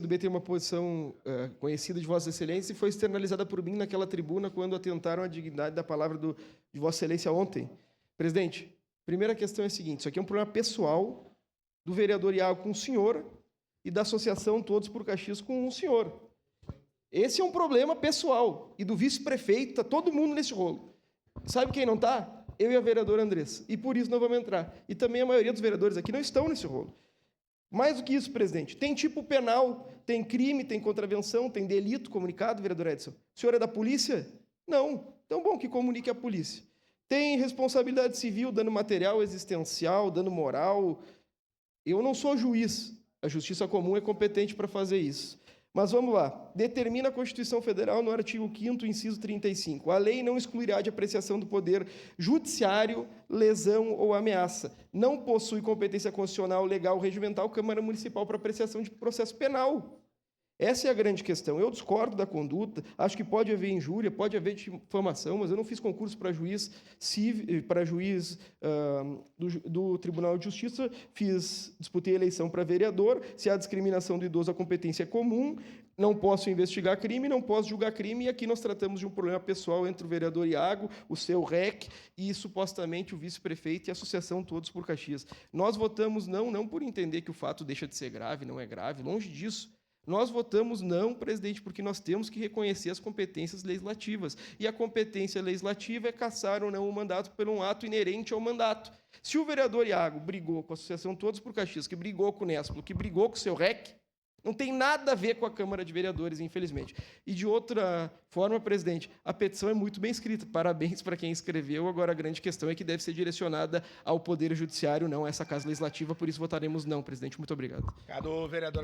PCdoB tem uma posição conhecida de Vossa Excelência e foi externalizada por mim naquela tribuna quando atentaram a dignidade da palavra de Vossa Excelência ontem. Presidente, primeira questão é a seguinte, isso aqui é um problema pessoal do vereador Iago com o senhor e da associação Todos por Caxias com o senhor. Esse é um problema pessoal. E do vice-prefeito, está todo mundo nesse rolo. Sabe quem não está? Eu e a vereadora Andressa. E por isso não vamos entrar. E também a maioria dos vereadores aqui não estão nesse rolo. Mais do que isso, presidente, tem tipo penal, tem crime, tem contravenção, tem delito comunicado, vereador Edson. O senhor é da polícia? Não. Então, bom que comunique a polícia. Tem responsabilidade civil, dano material existencial, dano moral. Eu não sou juiz. A Justiça Comum é competente para fazer isso. Mas vamos lá. Determina a Constituição Federal, no artigo 5º, inciso 35. A lei não excluirá de apreciação do poder judiciário lesão ou ameaça. Não possui competência constitucional, legal ou regimental Câmara Municipal para apreciação de processo penal. Essa é a grande questão. Eu discordo da conduta, acho que pode haver injúria, pode haver difamação, mas eu não fiz concurso para juiz do Tribunal de Justiça, disputei a eleição para vereador, se há discriminação do idoso, a competência é comum, não posso investigar crime, não posso julgar crime, e aqui nós tratamos de um problema pessoal entre o vereador Iago, o seu REC, e supostamente o vice-prefeito e a associação Todos por Caxias. Nós votamos não por entender que o fato deixa de ser grave, não é grave, longe disso. Nós votamos não, presidente, porque nós temos que reconhecer as competências legislativas. E a competência legislativa é cassar ou não o mandato por um ato inerente ao mandato. Se o vereador Iago brigou com a Associação Todos por Caxias, que brigou com o Nesplo, que brigou com o seu REC, não tem nada a ver com a Câmara de Vereadores, infelizmente. E, de outra forma, presidente, a petição é muito bem escrita. Parabéns para quem escreveu. Agora, a grande questão é que deve ser direcionada ao Poder Judiciário, não a essa Casa Legislativa. Por isso, votaremos não, presidente. Muito obrigado. Obrigado, vereador.